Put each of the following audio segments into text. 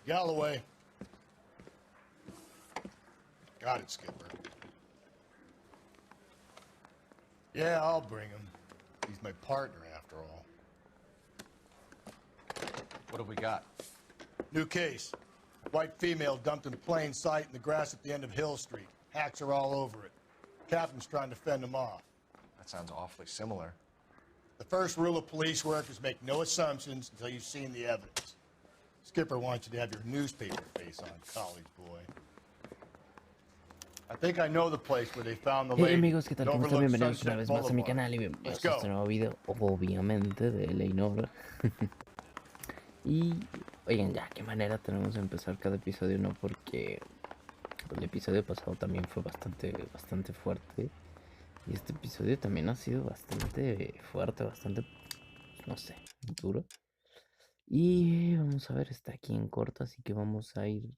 Galloway. Got it, Skipper. Yeah, I'll bring him. He's my partner, after all. What have we got? New case. White female dumped in plain sight in the grass at the end of Hill Street. Hacks are all over it. Captain's trying to fend them off. That sounds awfully similar. The first rule of police work is make no assumptions until you've seen the evidence. Skipper wants you to have your newspaper face on, college boy. I think I know the place where they found the lady. Hey amigos, ¿qué tal? ¿Cómo están? Bienvenidos una vez más a mi canal y bienvenidos a este nuevo video, obviamente, de L.A Noire. Y, oigan, ya, qué manera tenemos de empezar cada episodio, ¿no? Porque el episodio pasado también fue bastante fuerte. Y este episodio también ha sido bastante fuerte, bastante, no sé, duro. Y vamos a ver, está aquí en corto, así que vamos a ir.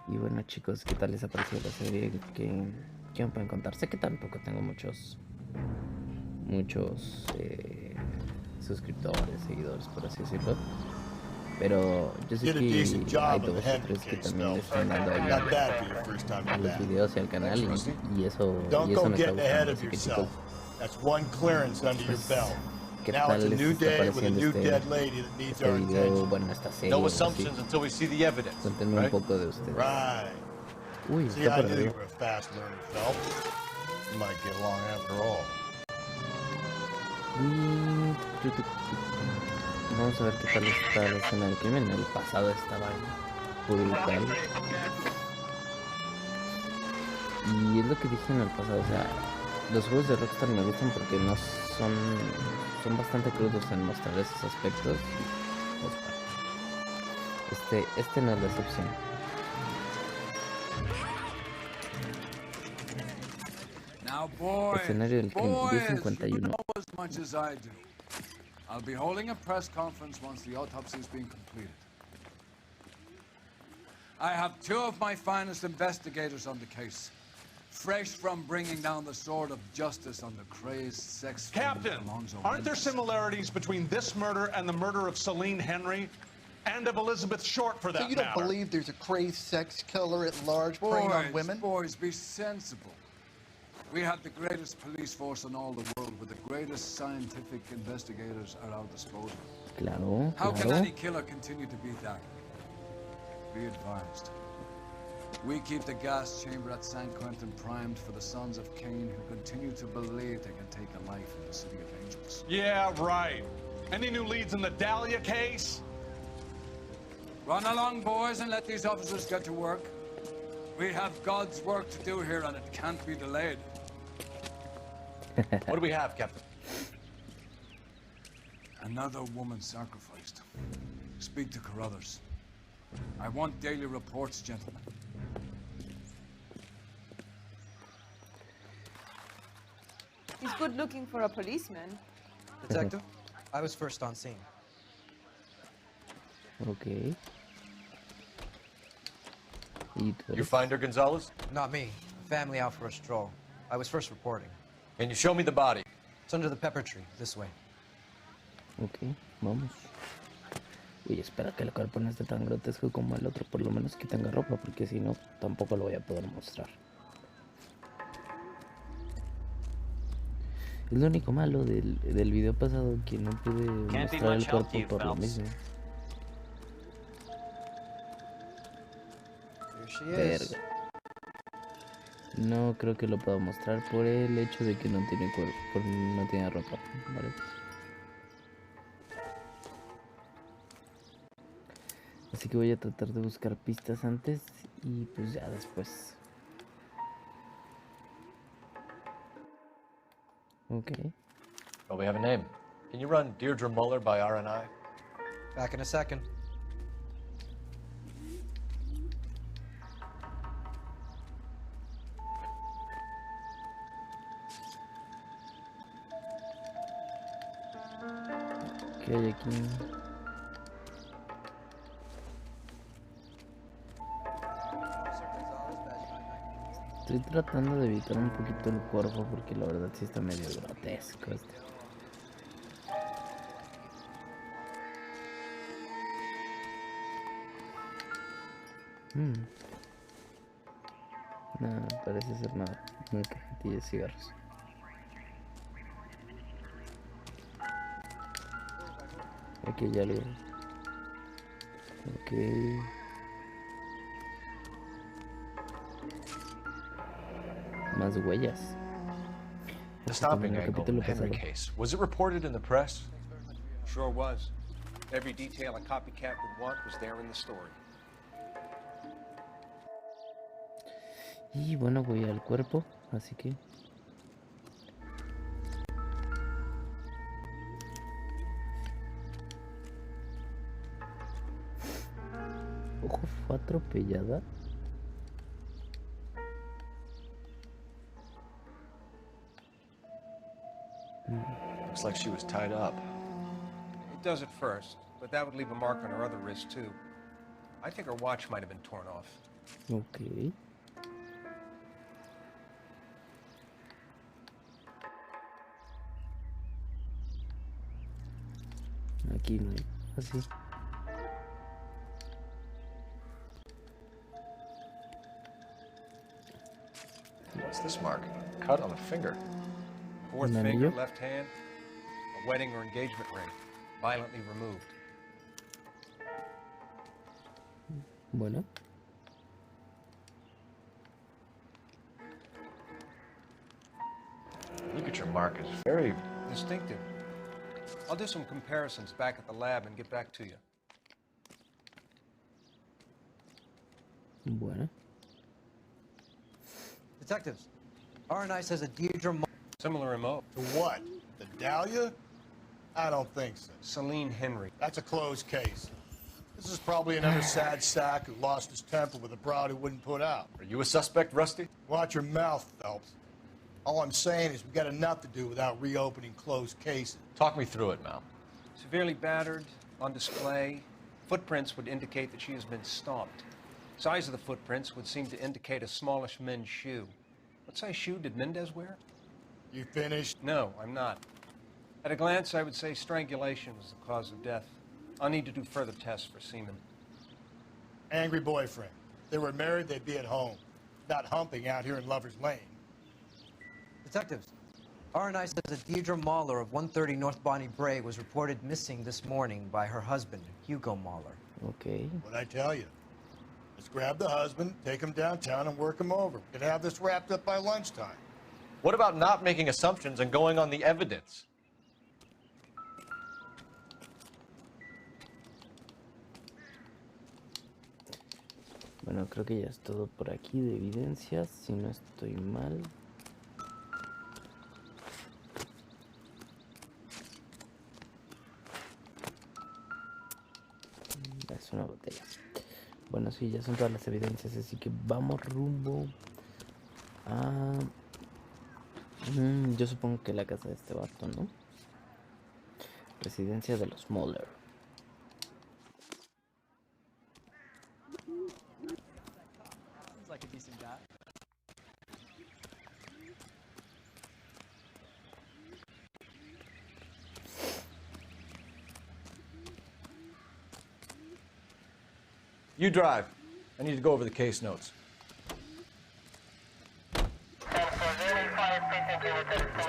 Y bueno, chicos, ¿qué tal les ha parecido la serie? ¿Qué me pueden contar? Sé que tampoco tengo muchos suscriptores, seguidores, por así decirlo. Pero yo sé que hay 2 o 3 que también le están dando ahí a los videos y al canal. Y eso me está gustando. Así que, chicos, That's one clearance under your belt. ¿qué Now tal it's a les new está day with a pareciendo new dead lady that needs our video? attention. Bueno, esta serie. No assumptions until we see the evidence. Cuéntenme un poco de ustedes. Right. Uy, See, está I por knew you arriba. were a fast learner, Phelps. You might get along after all. Vamos a ver qué tal está la escena del crimen. En el pasado estaba brutal. Y es lo que dije en el pasado, o sea, los juegos de Rockstar me gustan porque no son bastante crudos en mostrar esos aspectos. Y, pues, este no es la excepción. Escenario del crimen, 10:51. I'll be holding a press conference once the autopsy has been completed. I have 2 of my finest investigators on the case, fresh from bringing down the sword of justice on the crazed sex Captain, aren't there similarities between this murder and the murder of Celine Henry and of Elizabeth Short, for that matter? So you don't believe there's a crazed sex killer at large preying on women? Boys, be sensible. We have the greatest police force in all the world, with the greatest scientific investigators at our disposal. Claro, How can any killer continue to beat that? Be advised. We keep the gas chamber at San Quentin primed for the sons of Cain who continue to believe they can take a life in the City of Angels. Yeah, right. Any new leads in the Dahlia case? Run along, boys, and let these officers get to work. We have God's work to do here, and it can't be delayed. What do we have, Captain? Another woman sacrificed. Speak to Carruthers. I want daily reports, gentlemen. He's good looking for a policeman. Detective, I was first on scene. Okay. You find her, Gonzalez? Not me. Family out for a stroll. I was first reporting. Can you show me the body? It's under the pepper tree, this way. Ok, vamos. Uy, espera que el cuerpo no esté tan grotesco como el otro, por lo menos que tenga ropa, porque si no, tampoco lo voy a poder mostrar. Es lo único malo del video pasado, que no pude mostrar el cuerpo por lo mismo. Verga. No creo que lo pueda mostrar por el hecho de que no tiene cuerpo, no tiene ropa, ¿vale? Así que voy a tratar de buscar pistas antes y pues ya después. Okay. Oh, we have a name. Can you run Deirdre Muller by RNI? Back in a second. ¿Qué hay aquí? Estoy tratando de evitar un poquito el cuerpo porque la verdad sí está medio grotesco esto. Nada, parece ser nada. Una cajetilla de cigarros. Aquí hay algo. Ok. Más huellas. The Esto stopping también en el angle in the capítulo Henry pasado. case. Was it reported in the press? Sure was. Every detail a copycat would want was there in the story. Y bueno, voy al cuerpo, así que... Ojo, fue atropellada. Looks like she was tied up. It does at first, but that would leave a mark on her other wrist, too. I think her watch might have been torn off. Ok. Aquí no hay así. What's this mark? Cut on a finger. Fourth Un finger, anillo. left hand, a wedding or engagement ring, violently removed. Bueno. Look at your mark. It's very... Distinctive. I'll do some comparisons back at the lab and get back to you. Bueno. Detectives, R&I says a Deirdre Similar MO. To what? The Dahlia? I don't think so. Celine Henry. That's a closed case. This is probably another sad sack who lost his temper with a broad who wouldn't put out. Are you a suspect, Rusty? Watch your mouth, Phelps. All I'm saying is we got enough to do without reopening closed cases. Talk me through it, Mal. Severely battered, on display. Footprints would indicate that she has been stomped. Size of the footprints would seem to indicate a smallish men's shoe. What size shoe did Mendez wear? You finished? No, I'm not. At a glance, I would say strangulation was the cause of death. I'll need to do further tests for semen. Angry boyfriend. If they were married, they'd be at home. Not humping out here in Lover's Lane. Detectives, R&I says that Deirdre Mahler of 130 North Bonnie Bray was reported missing this morning by her husband, Hugo Mahler. Ok. What'd I tell you? Let's grab the husband, take him downtown, and work him over. We could have this wrapped up by lunchtime. What about not making assumptions and going on the evidence? Bueno, creo que ya es todo por aquí de evidencias, si no estoy mal. Es una botella. Bueno, sí, ya son todas las evidencias, así que vamos rumbo a... yo supongo que la casa de este vato, ¿no? Residencia de los Moller. You drive. I need to go over the case notes.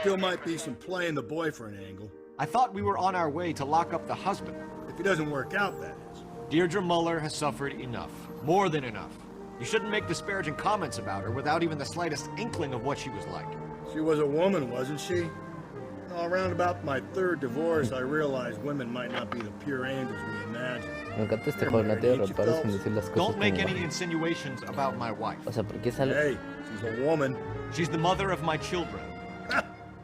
Still might be some playing the boyfriend angle. I thought we were on our way to lock up the husband. If he doesn't work out, that is. Deirdre Muller has suffered enough. More than enough. You shouldn't make disparaging comments about her without even the slightest inkling of what she was like. She was a woman, wasn't she? Around about my third divorce, I realized women might not be the pure angels we imagine. Me encanta este juego, no te reparos en decir las cosas Don't make como any van. insinuations about my wife. O sea, porque es algo... Hey, she's a woman. She's the mother of my children.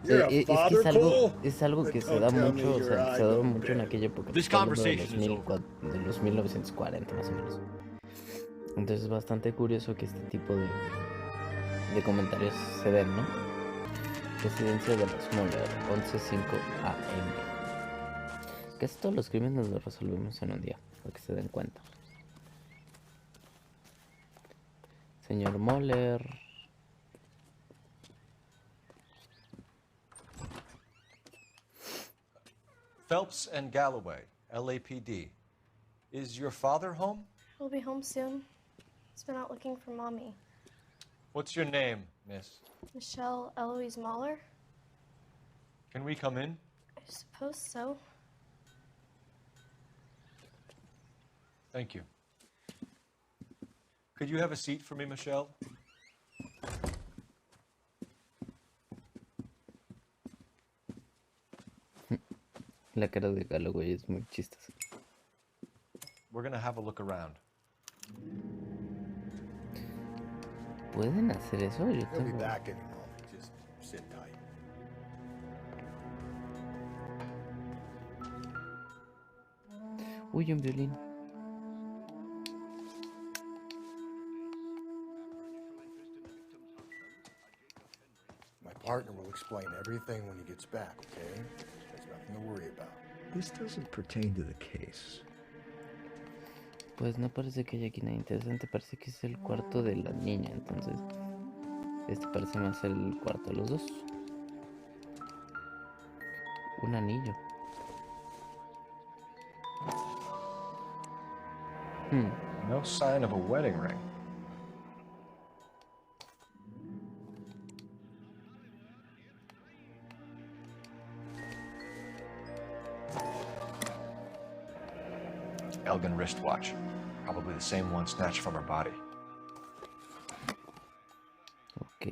You're a es que father, Cole? es algo que se da mucho, o sea, se da mucho en aquella época. This Estoy hablando conversation is de los 1940 más o menos. Entonces es bastante curioso que este tipo de comentarios se den, ¿no? Residencia de los Moller, 11:05 AM. Casi todos los crímenes los resolvemos en un día, para que se den cuenta. Señor Moller. Phelps and Galloway, LAPD. Is your father home? He'll be home soon. He's been out looking for Mommy. What's your name, miss? Michelle Eloise Mahler? Can we come in? I suppose so. Thank you. Could you have a seat for me, Michelle? La cara de Galloway es muy chistosa. We're gonna have a look around. ¿Pueden hacer eso? Yo He'll be tengo... back any moment. Just sit tight. Uy, un violín. My partner will explain everything when he gets back, okay? There's nothing to worry about. This doesn't pertain to the case. Pues no parece que haya aquí nada interesante. Parece que es el cuarto de la niña. Entonces, este parece más el cuarto de los dos. Un anillo. No sign of a wedding ring. Elgin wristwatch. Probably the same one snatched from her body. Ok.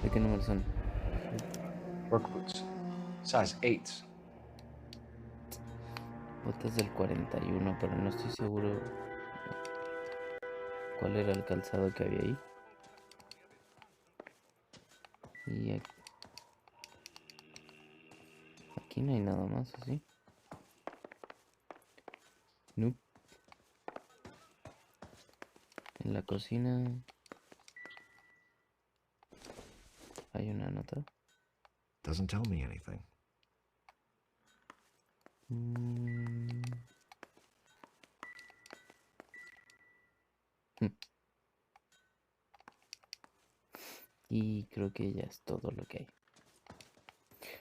¿De qué número son? Work boots. Size 8s. Botas del 41, pero no estoy seguro cuál era el calzado que había ahí. Y aquí no hay nada más, ¿sí? Nope. En la cocina hay una nota. Doesn't tell me anything. Y creo que ya es todo lo que hay.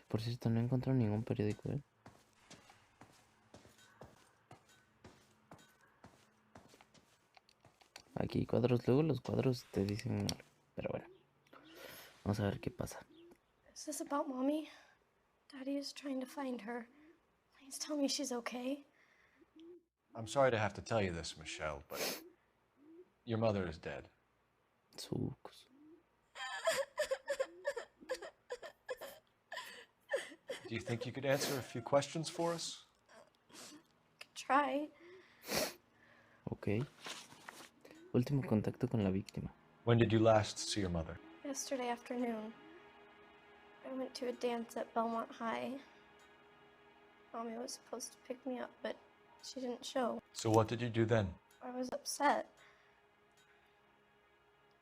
Por cierto, no encontré ningún periódico, ¿eh? Aquí hay cuadros, luego los cuadros te dicen algo. Pero bueno, vamos a ver qué pasa. Is this about Mommy? Daddy is trying to find her. Please tell me she's okay. I'm sorry to have to tell you this, Michelle, but your mother is dead. Sucos. Do you think you could answer a few questions for us? Could try. Ok. Último contacto con la víctima. When did you last see your mother? Yesterday afternoon. I went to a dance at Belmont High. Mommy was supposed to pick me up, but she didn't show. So what did you do then? I was upset.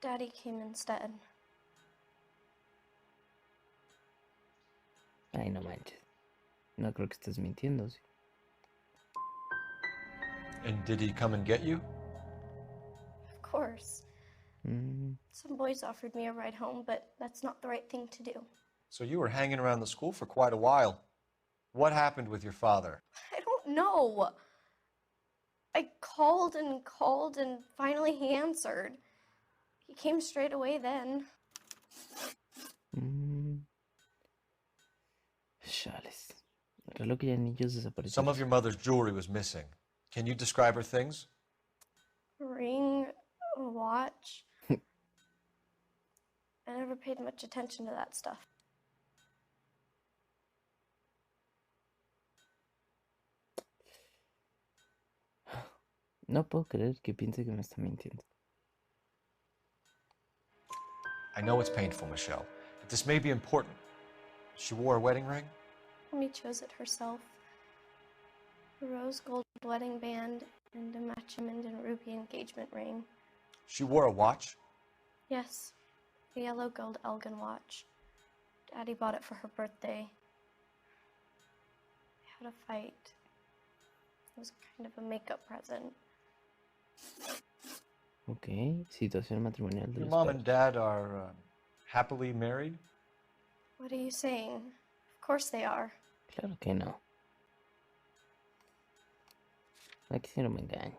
Daddy came instead. Ay, no manches. No creo que estés mintiendo, ¿sí? And did he come and get you? Of course. Some boys offered me a ride home, but that's not the right thing to do. So you were hanging around the school for quite a while. What happened with your father? I don't know. I called and finally he answered. He came straight away then. Chales. El reloj y anillos desaparecieron. Some of your mother's jewelry was missing. Can you describe her things? A ring, a watch. I never paid much attention to that stuff. No puedo creer que piense que me está mintiendo. I know it's painful, Michelle, but this may be important. She wore a wedding ring? Mommy chose it herself. A rose gold wedding band and a matchment and ruby engagement ring. She wore a watch? Yes, a yellow gold Elgin watch. Daddy bought it for her birthday. They had a fight. It was kind of a makeup present. Ok, situación matrimonial de Your los mom padres. and dad are happily married? What are you saying? Of course they are. Claro que no. Aquí sí no me engañas.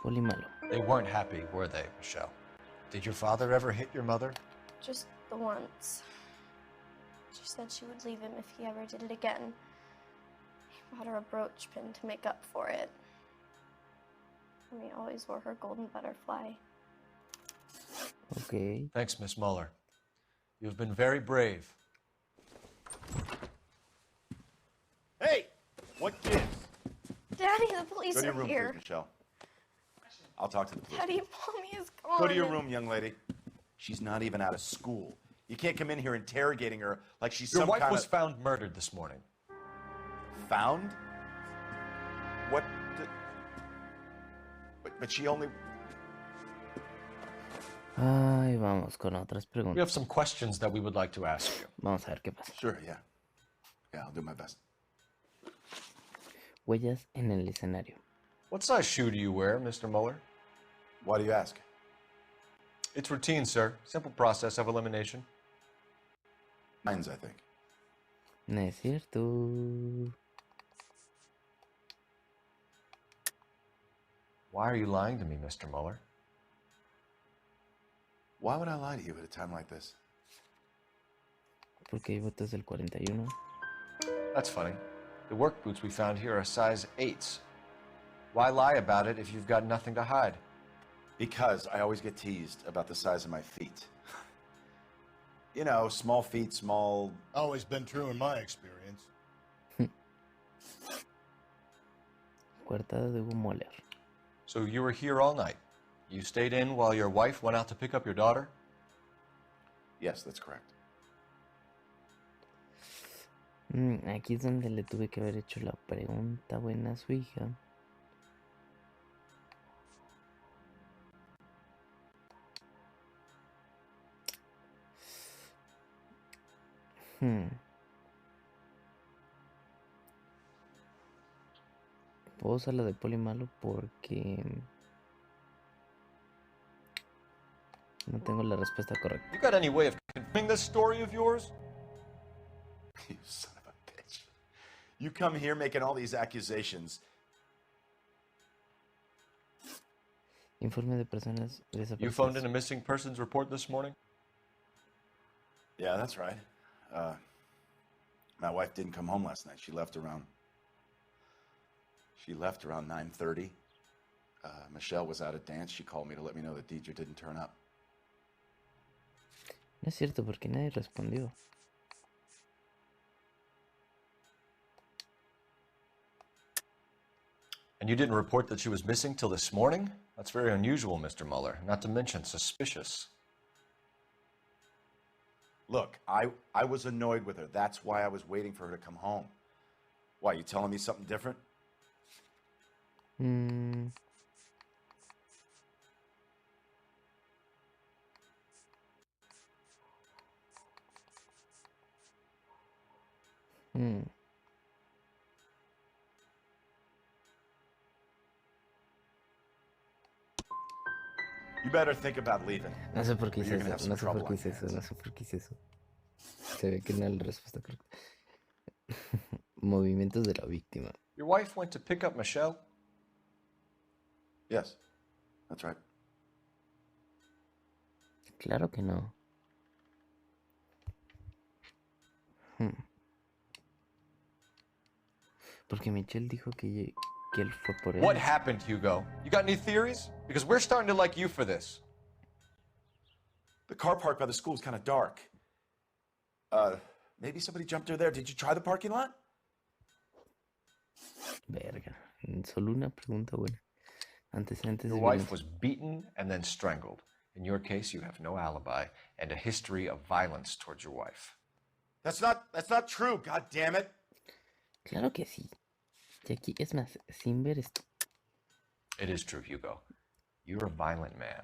Poli malo. They weren't happy, were they, Michelle? Did your father ever hit your mother? Just the once. She said she would leave him if he ever did it again. He bought her a brooch pin to make up for it. And he always wore her golden butterfly. Ok. Thanks, Miss Muller. You've been very brave. Hey! What gives? Daddy, the police Go to your are room, here. please, Michelle. I'll talk to the police. Daddy, Mommy is gone. Go to your room, young lady. She's not even out of school. You can't come in here interrogating her like she's Your some wife kind was of... found murdered this morning. Found? What? But she only... Ay, vamos con otras We preguntas. have some questions that we would like to ask you. Vamos a ver qué pasa. Sure, yeah. Yeah, I'll do my best. Huellas en el escenario. What size shoe do you wear, Mr. Muller? Why do you ask? It's routine, sir. Simple process of elimination. Mines, I think. No es cierto. Why are you lying to me, Mr. Muller? Why would I lie to you at a time like this? Porque hay botas del 41. That's funny. The work boots we found here are size 8s. Why lie about it if you've got nothing to hide? Because I always get teased about the size of my feet. You know, small feet, small... Always been true in my experience. Coartada de Hugo Moller. So you were here all night. You stayed in while your wife went out to pick up your daughter? Yes, that's correct. Aquí es donde le tuve que haber hecho la pregunta buena a su hija. Puedo usar la de poli malo porque no tengo la respuesta correcta. You got any way of confirming this story of yours? You son of a bitch. You come here making all these accusations. Informe de personas desaparecidas. You phoned in a missing persons report this morning? Yeah, that's right. My wife didn't come home last night. She left around 9:30. Michelle was out at dance. She called me to let me know that Deidre didn't turn up. No es cierto porque nadie respondió. And you didn't report that she was missing till this morning? That's very unusual, Mr. Muller, not to mention suspicious. Look, I was annoyed with her. That's why I was waiting for her to come home. Why, you telling me something different? You better think about leaving. No sé por qué or hice you're gonna have eso, some no sé por trouble qué on hice your eso, hands. no sé por qué hice eso. Se ve que no es la respuesta correcta. Movimientos de la víctima. Your wife went to pick up Michelle? Yes, that's right. Claro que no. Porque Michelle dijo que él fue por él. What happened, Hugo? You got any theories? Because we're starting to like you for this. The car park by the school is kind of dark. Maybe somebody jumped her there. Did you try the parking lot? Verga. Solo una pregunta buena. Antecedentes Your de wife violencia. was beaten and then strangled. In your case, you have no alibi and a history of violence towards your wife. That's not true, god damn it. Claro que sí. Y aquí, es más, sin ver esto. It is true, Hugo. You're a violent man.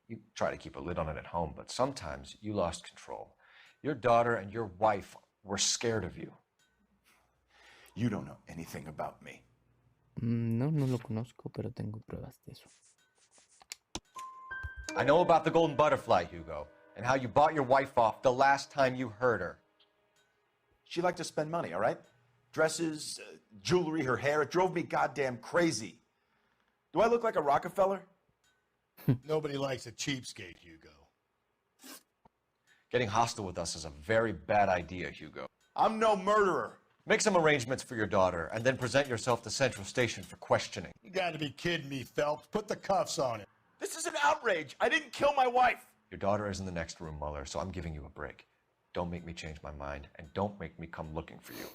You try to keep a lid on it at home, but sometimes you lost control. Your daughter and your wife were scared of you. You don't know anything about me. No, no lo conozco, pero tengo pruebas de eso. I know about the golden butterfly, Hugo, and how you bought your wife off the last time you heard her. She liked to spend money, all right? Dresses, jewelry, her hair. It drove me goddamn crazy. Do I look like a Rockefeller? Nobody likes a cheapskate, Hugo. Getting hostile with us is a very bad idea, Hugo. I'm no murderer. Make some arrangements for your daughter, and then present yourself to Central Station for questioning. You gotta be kidding me, Phelps. Put the cuffs on him. This is an outrage. I didn't kill my wife. Your daughter is in the next room, Mueller, so I'm giving you a break. Don't make me change my mind, and don't make me come looking for you.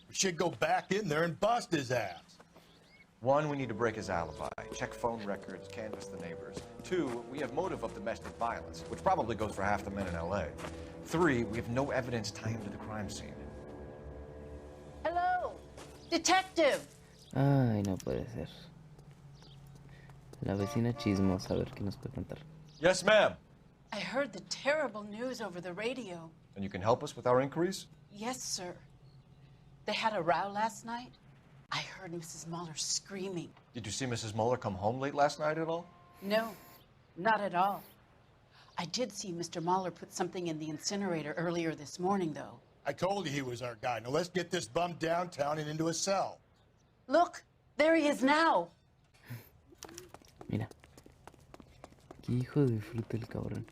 We should go back in there and bust his ass. One, we need to break his alibi, check phone records, canvass the neighbors. Two, we have motive of domestic violence, which probably goes for half the men in L.A. Three, we have no evidence tying him to the crime scene. Hello, detective. Ay, no puede ser. La vecina chismosa, a ver qué nos puede contar. Yes, ma'am. I heard the terrible news over the radio. And you can help us with our inquiries? Yes, sir. They had a row last night. I heard Mrs. Mueller screaming. Did you see Mrs. Mueller come home late last night at all? No, not at all. I did see Mr. Mueller put something in the incinerator earlier this morning, though. I told you he was our guy. Now let's get this bum downtown and into a cell. Look, there he is now. Mira. Qué hijo de fruta el cabrón.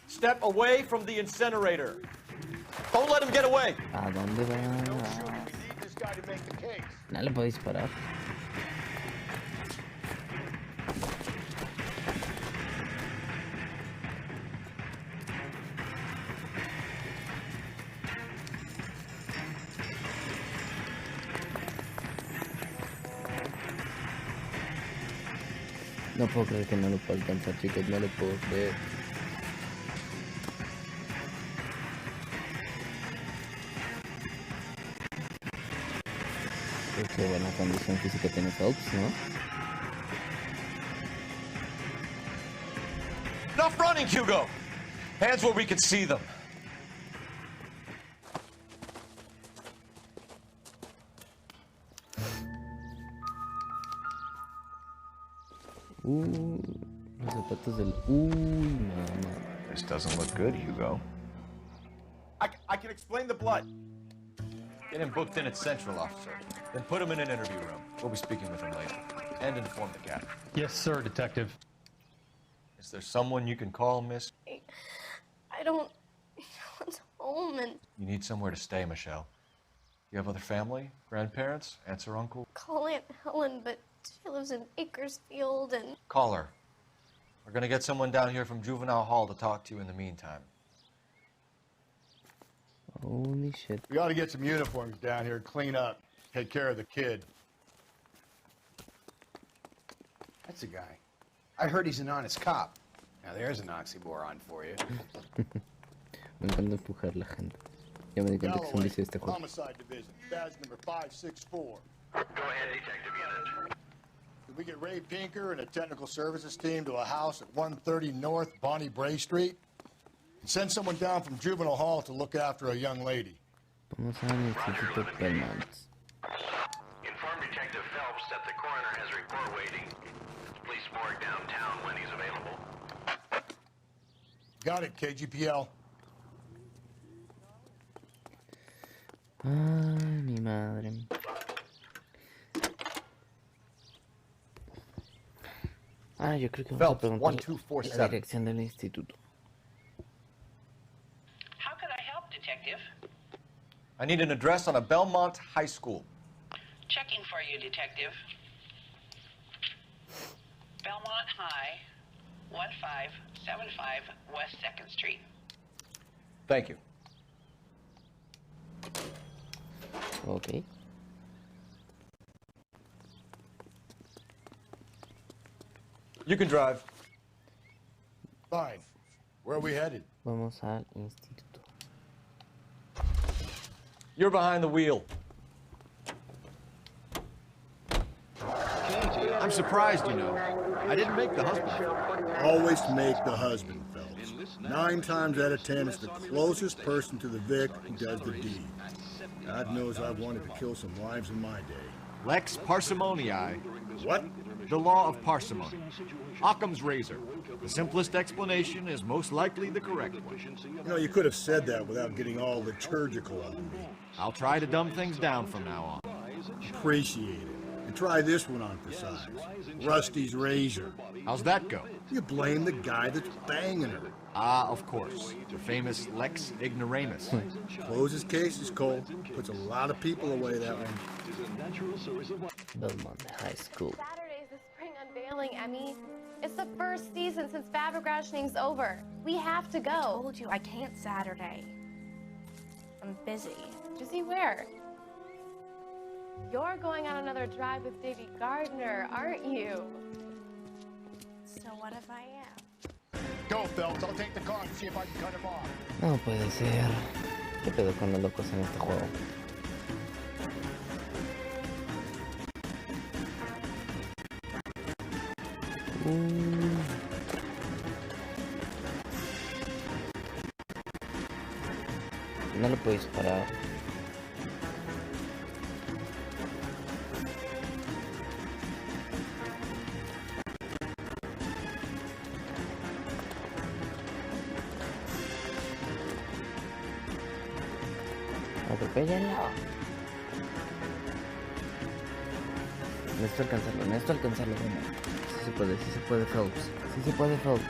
Step away from the incinerator. Don't let him get away. ¿A dónde va? No le puedo disparar. No puedo creer que no lo puedo alcanzar, chicos. No lo puedo creer. Qué buena condición física tiene Phelps, ¿no? Enough running, Hugo! Hands where we can see them. Los zapatos del... Uy, mamá. This doesn't look good, Hugo. I can explain the blood. Get him booked in at Central, officer. Then put him in an interview room. We'll be speaking with him later. And inform the captain. Yes, sir, Detective. Is there someone you can call, miss? I don't... One's home and... You need somewhere to stay, Michelle. You have other family? Grandparents? Aunts or uncle? Call Aunt Helen, but she lives in Bakersfield and... Call her. We're gonna get someone down here from Juvenile Hall to talk to you in the meantime. Holy shit. We ought to get some uniforms down here, clean up, take care of the kid. That's a guy. I heard he's an honest cop. Now there's an oxymoron for you. Me encanta empujar la gente. Ya me di cuenta que es un vicio de este juego. Homicide Division, badge number 564. Go ahead, Detective Unit. Did we get Ray Pinker and a technical services team to a house at 130 North Bonnie Bray Street? And send someone down from Juvenile Hall to look after a young lady. Vamos al Instituto Belmont. Inform Detective Phelps that the coroner has a report waiting. Police morgue downtown when he's available. Got it, KGPL. Ay, mi madre. Yo creo que vamos a preguntar la dirección del instituto. How can I help, Detective? I need an address on a Belmont High School. Checking for you, Detective. Belmont High, 1575 West 2nd Street. Thank you. Ok. You can drive. Fine. Where are we headed? Vamos al instituto. You're behind the wheel. I'm surprised, you know. I didn't make the husband. Always make the husband, fellas. 9 times out of 10, it's the closest person to the Vic who does the deed. God knows I've wanted to kill some lives in my day. Lex parsimoniae. What? The law of parsimony. Occam's razor. The simplest explanation is most likely the correct one. You know, you could have said that without getting all liturgical on me. I'll try to dumb things down from now on. Appreciate it. And try this one on for size. Rusty's razor. How's that go? You blame the guy that's banging her. Ah, of course. The famous Lex ignoramus. Closes cases, Cole. Puts a lot of people away that one. Belmont High School. Saturday's the spring unveiling, Emmy. It's the first season since fabric rationing's over. We have to go. I told you I can't Saturday. I'm busy. Busy where? You're going on another drive with Davy Gardner, aren't you? So what if I am? Go, Phelps. I'll take the car and see if I can cut him off. No puede ser. ¿Qué pedo con los locos en este juego? No lo puedo disparar. Atropéllenlo. Necesito alcanzarlo, bueno. Sí se puede, Phelps. Sí se puede, Phelps.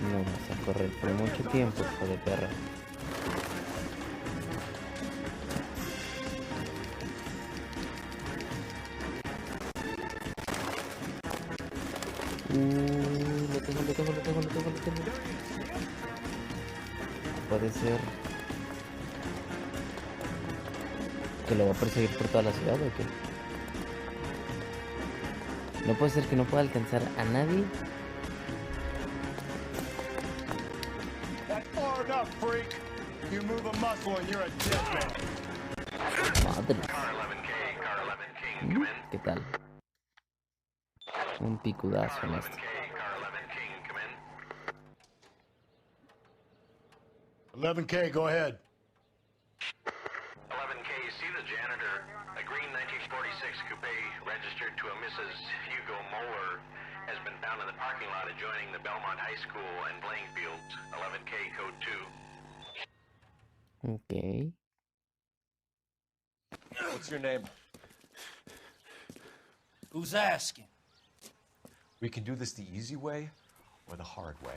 No vas a correr por mucho tiempo, hijo de perra. Lo tengo. Puede ser que lo va a perseguir por toda la ciudad o qué. No puede ser que no pueda alcanzar a nadie. Madre. ¿Qué tal? Un picudazo en esto. 11K, go ahead. 11K, see the janitor. A green 1946 coupe registered to a Mrs. Hugo Moeller has been found in the parking lot adjoining the Belmont High School and playing fields. 11K, code 2. Okay. What's your name? Who's asking? We can do this the easy way or the hard way.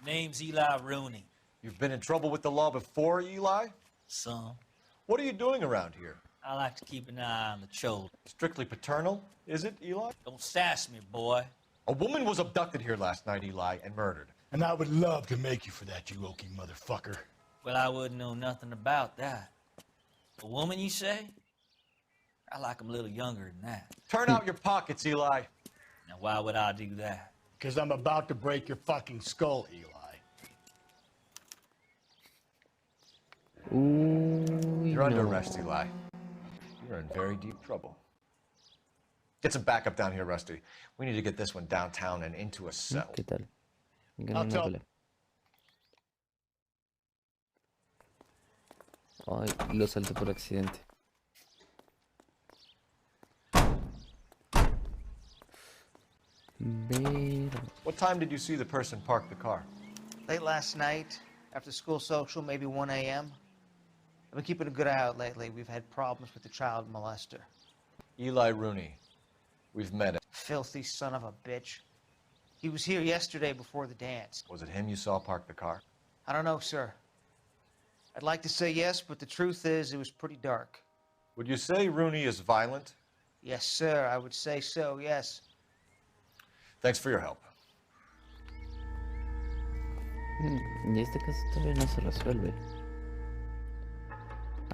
Name's Eli Rooney. You've been in trouble with the law before, Eli? Some. What are you doing around here? I like to keep an eye on the children. Strictly paternal, is it, Eli? Don't sass me, boy. A woman was abducted here last night, Eli, and murdered. And I would love to make you for that, you oaky motherfucker. Well, I wouldn't know nothing about that. A woman, you say? I like 'em a little younger than that. Turn out your pockets, Eli. Now, why would I do that? Because I'm about to break your fucking skull, Eli. Ooh, You're under arrest, Eli. You're in very deep trouble. Get some backup down here, Rusty. We need to get this one downtown and into a cell. ¿Qué tal? Ganándole. Ay, lo salté por accidente. What time did you see the person park the car? Late last night, after school social, maybe 1 a.m. I've been keeping a good eye out lately. We've had problems with the child molester. Eli Rooney. We've met him. Filthy son of a bitch. He was here yesterday before the dance. Was it him you saw park the car? I don't know, sir. I'd like to say yes, but the truth is it was pretty dark. Would you say Rooney is violent? Yes, sir, I would say so, yes. Thanks for your help. Y este caso todavía no se resuelve.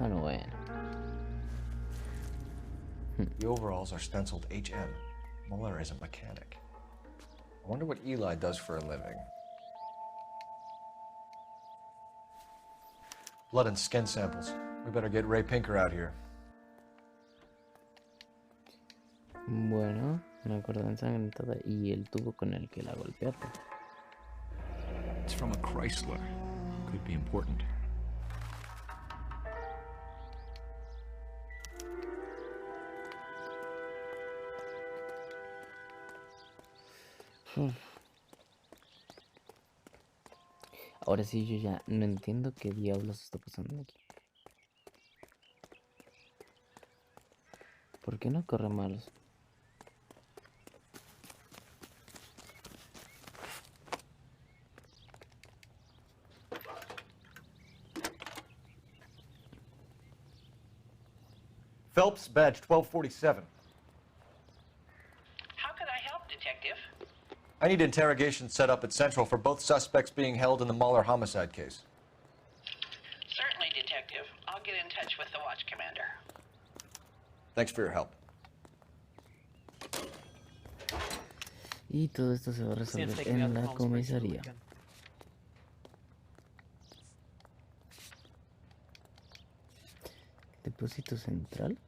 Ah, no, bueno. The overalls are stenciled HM. Mueller is a mechanic. I wonder what Eli does for a living. Blood and skin samples. We better get Ray Pinker out here. Bueno, una cuerda ensangrentada y el tubo con el que la golpearon. It's from a Chrysler. Could be important. Ahora sí, yo ya no entiendo qué diablos está pasando aquí. ¿Por qué no corre malos? Phelps, badge 1247. How can I help, Detective? I need interrogation set up at Central for both suspects being held in the Mahler homicide case. Certainly, Detective. I'll get in touch with the watch commander. Thanks for your help. Y todo esto se va a resolver en la comisaría. Depósito central.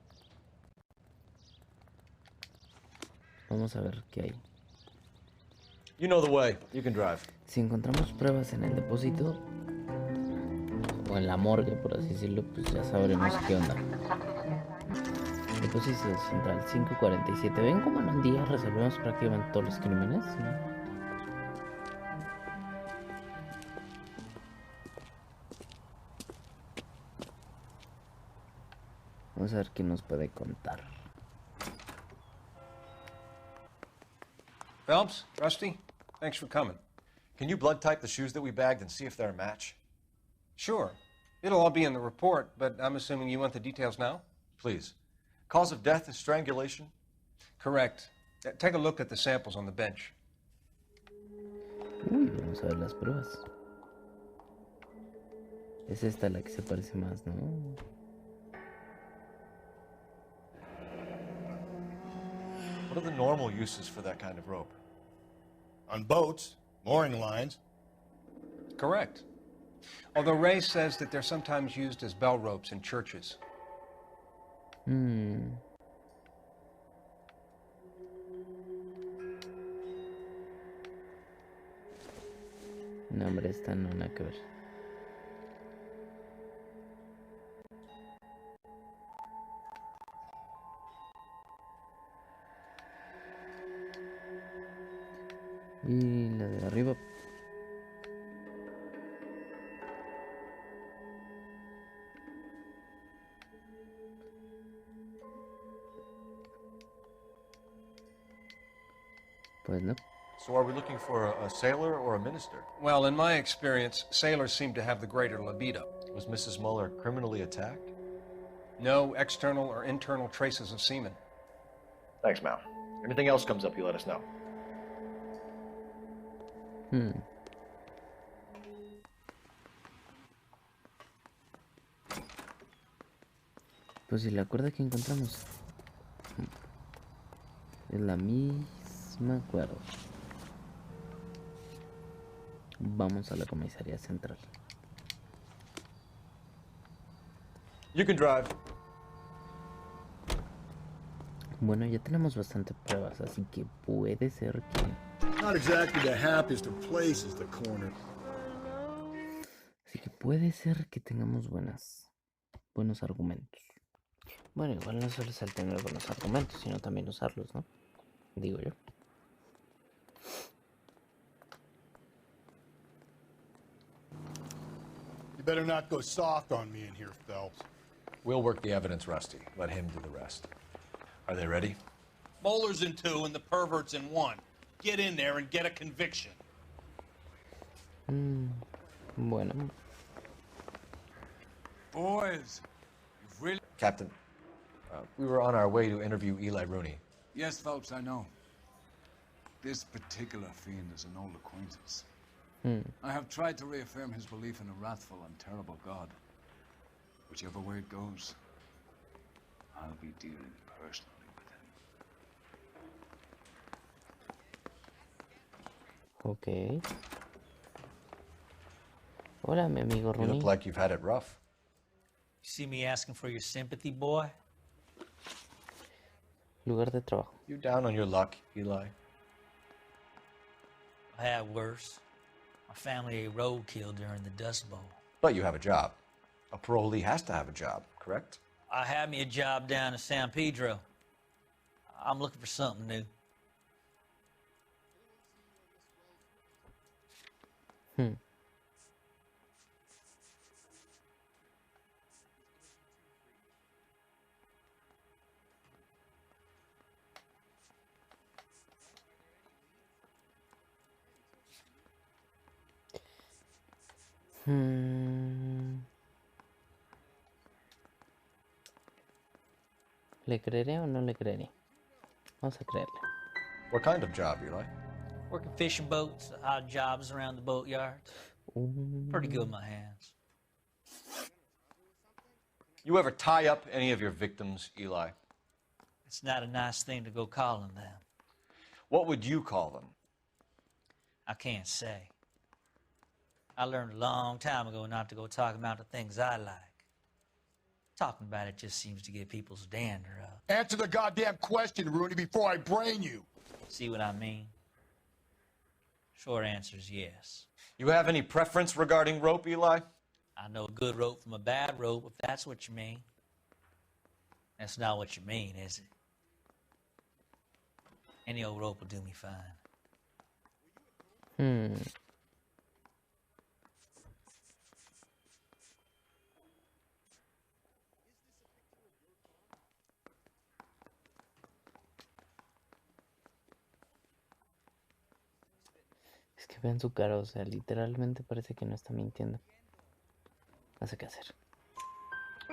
Vamos a ver qué hay. You know the way. You can drive. Si encontramos pruebas en el depósito o en la morgue, por así decirlo, pues ya sabremos qué onda. Depósito central 547. ¿Ven cómo en un día resolvemos prácticamente todos los crímenes? ¿Sí? Vamos a ver qué nos puede contar. Phelps, Rusty, thanks for coming. Can you blood type the shoes that we bagged and see if they're a match? Sure. It'll all be in the report, but I'm assuming you want the details now? Please. Cause of death is strangulation? Correct. Take a look at the samples on the bench. Uy, vamos a ver las pruebas. Es esta la que se parece más, ¿no? What are the normal uses for that kind of rope? On boats, mooring lines. Correct. Although Ray says that they're sometimes used as bell ropes in churches. No, hombre, esta no nada que ver. Y la de arriba. Pues no. So are we looking for a sailor or a minister? Well, in my experience, sailors seem to have the greater libido. Was Mrs. Mueller criminally attacked? No external or internal traces of semen. Thanks, Mal. Anything else comes up, you let us know. Pues si la cuerda que encontramos es la misma cuerda. Vamos a la comisaría central. You can drive. Bueno, ya tenemos bastante pruebas, así que puede ser que... Not exactly the happiest of places, the corner. Así que puede ser que tengamos buenos argumentos. Bueno, igual no solo es el tener buenos argumentos, sino también usarlos, ¿no? Digo yo. You better not go soft on me in here, Phelps. We'll work the evidence, Rusty. Let him do the rest. Are they ready? Bowler's in 2 and the pervert's in 1. Get in there and get a conviction. Bueno. Boys, you've really... Captain, We were on our way to interview Eli Rooney. Yes, folks, I know. This particular fiend is an old acquaintance. I have tried to reaffirm his belief in a wrathful and terrible God. Whichever way it goes, I'll be dealing personally with him. Ok. Hola, mi amigo You Rooney. look like you've had it rough. You see me asking for your sympathy, boy? Lugar de trabajo. You down on your luck, Eli? I had worse. My family ate roadkill during the Dust Bowl. But you have a job. A parolee has to have a job, correct? I had me a job down in San Pedro. I'm looking for something new. ¿Le creeré o no le creeré? Vamos a creerle. What kind of job, Eli? Working fishing boats, odd jobs around the boatyards. Pretty good in my hands. You ever tie up any of your victims, Eli? It's not a nice thing to go calling them. What would you call them? I can't say. I learned a long time ago not to go talking about the things I like. Talking about it just seems to get people's dander up. Answer the goddamn question, Rooney, before I brain you. See what I mean? Short answer is yes. You have any preference regarding rope, Eli? I know a good rope from a bad rope, if that's what you mean. That's not what you mean, is it? Any old rope will do me fine. Es que vean su cara, o sea, literalmente parece que no está mintiendo. No sé qué hacer.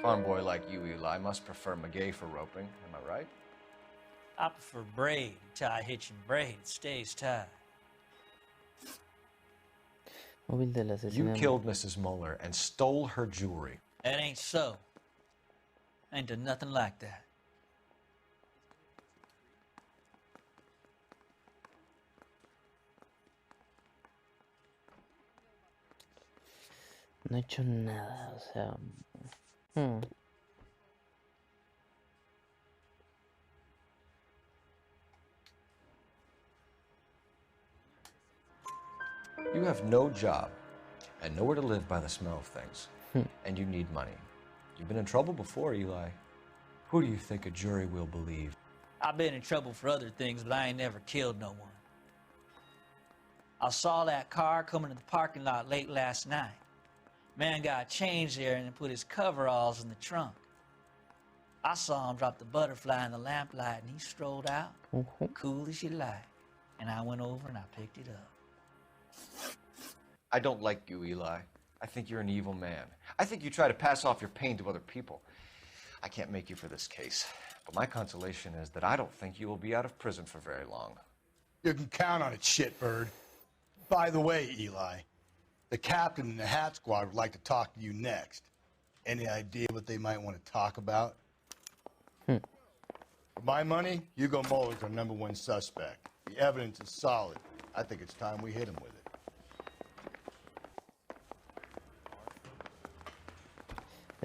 Farm boy like you, Eli, must prefer maguey for roping, am I right? I prefer braid. Tie, hitch, and braid. It stays tied. Móvil del asesino. You killed Mrs. Muller and stole her jewelry. That ain't so. I ain't done nothing like that. No he hecho nada, o sea... You have no job and nowhere to live by the smell of things. And you need money. You've been in trouble before, Eli. Who do you think a jury will believe? I've been in trouble for other things, but I ain't never killed no one. I saw that car coming to the parking lot late last night. Man got changed there and then put his coveralls in the trunk. I saw him drop the butterfly in the lamplight and he strolled out, cool as you like. And I went over and I picked it up. I don't like you, Eli. I think you're an evil man. I think you try to pass off your pain to other people. I can't make you for this case, but my consolation is that I don't think you will be out of prison for very long. You can count on it, shitbird. By the way, Eli, the captain and the hat squad would like to talk to you next. Any idea what they might want to talk about? For my money, Hugo Muller's our #1 suspect. The evidence is solid. I think it's time we hit him with it.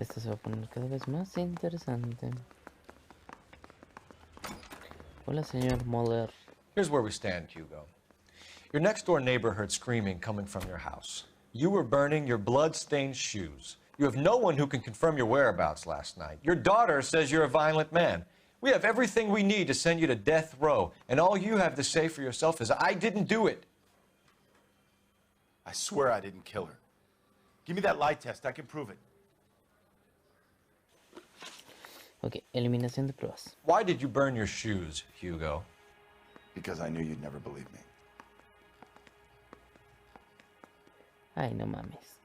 Esto se va a poner cada vez más interesante. Hola, señor Muller. Here's where we stand, Hugo. Your next-door neighbor heard screaming coming from your house. You were burning your blood-stained shoes. You have no one who can confirm your whereabouts last night. Your daughter says you're a violent man. We have everything we need to send you to death row, and all you have to say for yourself is, I didn't do it. I swear I didn't kill her. Give me that lie test. I can prove it. Ok, eliminación de pruebas. Why did you burn your shoes, Hugo? Because I knew you'd never believe me. Ay, no mames.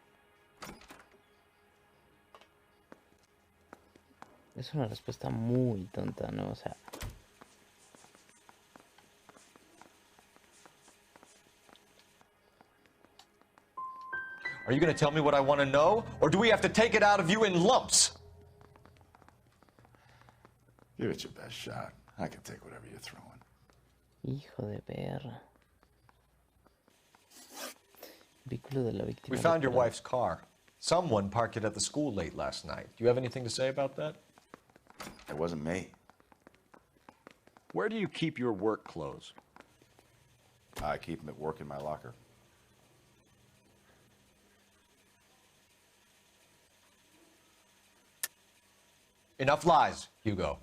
Es una respuesta muy tonta, ¿no? O sea... Are you going to tell me what I want to know, or do we have to take it out of you in lumps? Give it your best shot. I can take whatever you're throwing. Hijo de perra. Vehículo de la víctima. We found your wife's car. Someone parked it at the school late last night. Do you have anything to say about that? It wasn't me. Where do you keep your work clothes? I keep them at work in my locker. Enough lies, Hugo.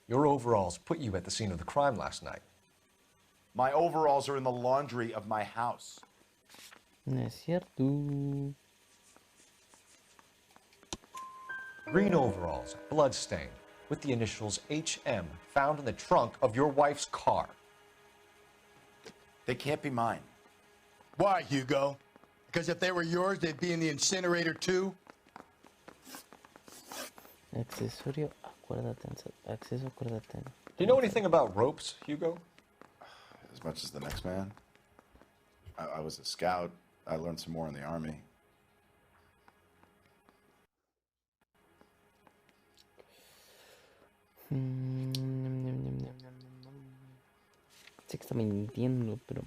Your overalls put you at the scene of the crime last night. My overalls are in the laundry of my house. No es cierto. Green overalls, bloodstained, with the initials HM found in the trunk of your wife's car. They can't be mine. Why, Hugo? Because if they were yours, they'd be in the incinerator too? Accesorio, acuérdate. Acceso, acuérdate. Do you know anything about ropes, Hugo? As much as the next man. I was a scout. I learned some more in the army. Sé que está mintiendo, pero...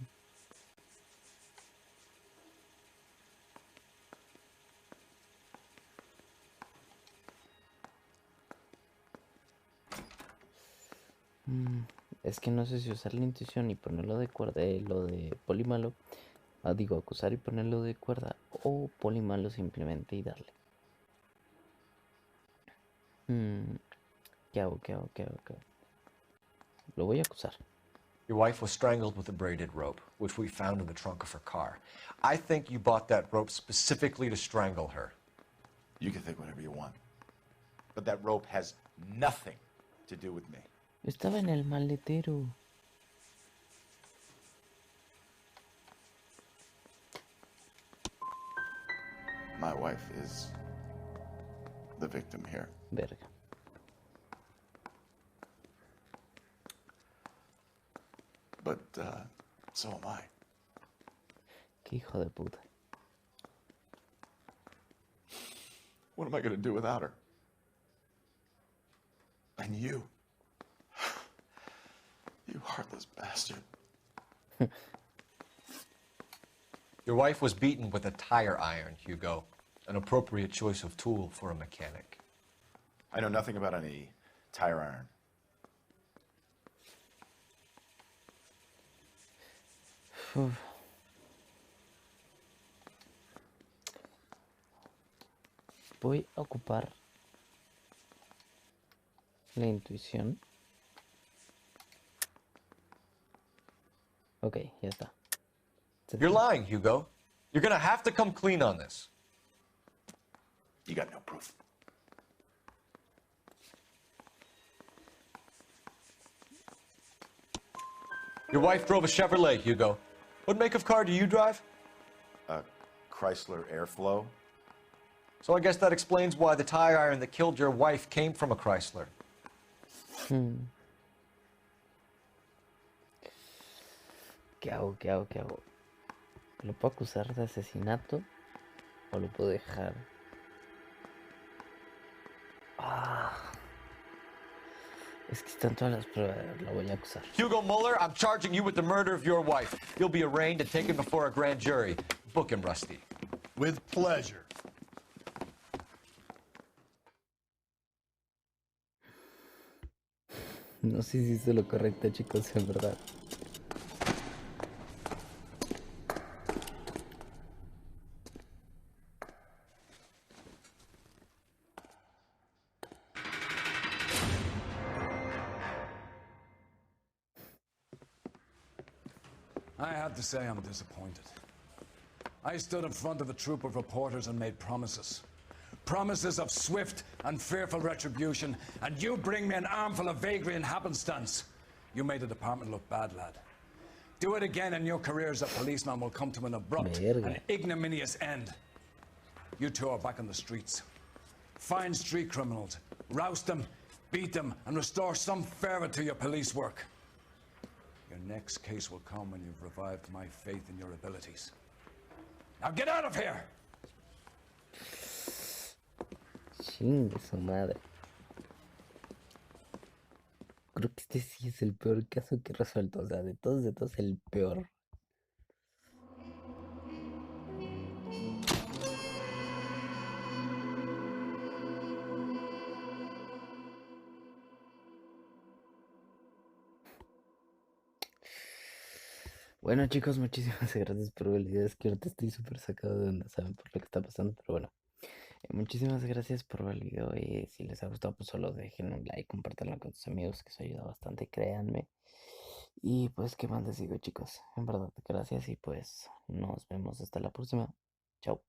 Es que no sé si usar la intuición y ponerlo de cuerda, lo de polimalo, digo, acusar y ponerlo de cuerda, o polimalo simplemente y darle. ¿Qué hago? Lo voy a acusar. Your wife was strangled with a braided rope, which we found in the trunk of her car. I think you bought that rope specifically to strangle her. You can think whatever you want. But that rope has nothing to do with me. Estaba en el maletero. My wife is the victim here. Verga. But, so am I. Qué hijo de puta. What am I going to do without her? And you. You heartless bastard. Your wife was beaten with a tire iron, Hugo. An appropriate choice of tool for a mechanic. I know nothing about any tire iron. Voy a ocupar la intuición. Ok, ya está. You're lying, Hugo. You're gonna have to come clean on this. You got no proof. Your wife drove a Chevrolet, Hugo. What make of car do you drive? A Chrysler Airflow. So I guess that explains why the tire iron that killed your wife came from a Chrysler. ¿Qué hago? ¿Lo puedo acusar de asesinato? ¿O lo puedo dejar? Es que están todas las pruebas, lo voy a acusar. Hugo Mueller, I'm charging you with the murder of your wife. You'll be arraigned and taken before a grand jury. Book him, Rusty. With pleasure. No sé si hice lo correcto, chicos, en verdad. I have to say I'm disappointed. I stood in front of a troop of reporters and made promises. Promises of swift and fearful retribution, and you bring me an armful of vagary and happenstance. You made the department look bad, lad. Do it again and your career as a policeman will come to an abrupt and ignominious end. You two are back on the streets. Find street criminals, roust them, beat them, and restore some fervor to your police work. Your next case will come when you've revived my faith in your abilities. Now get out of here! Chingue su madre. Creo que este sí es el peor caso que he resuelto. O sea, de todos, el peor. Bueno chicos, muchísimas gracias por ver el video. Es que ahorita estoy súper sacado de onda, saben por lo que está pasando, pero bueno. Muchísimas gracias por ver el video y si les ha gustado pues solo dejen un like, compartanlo con sus amigos que eso ayuda bastante, créanme. Y pues qué más les digo chicos, en verdad gracias y pues nos vemos hasta la próxima. Chao.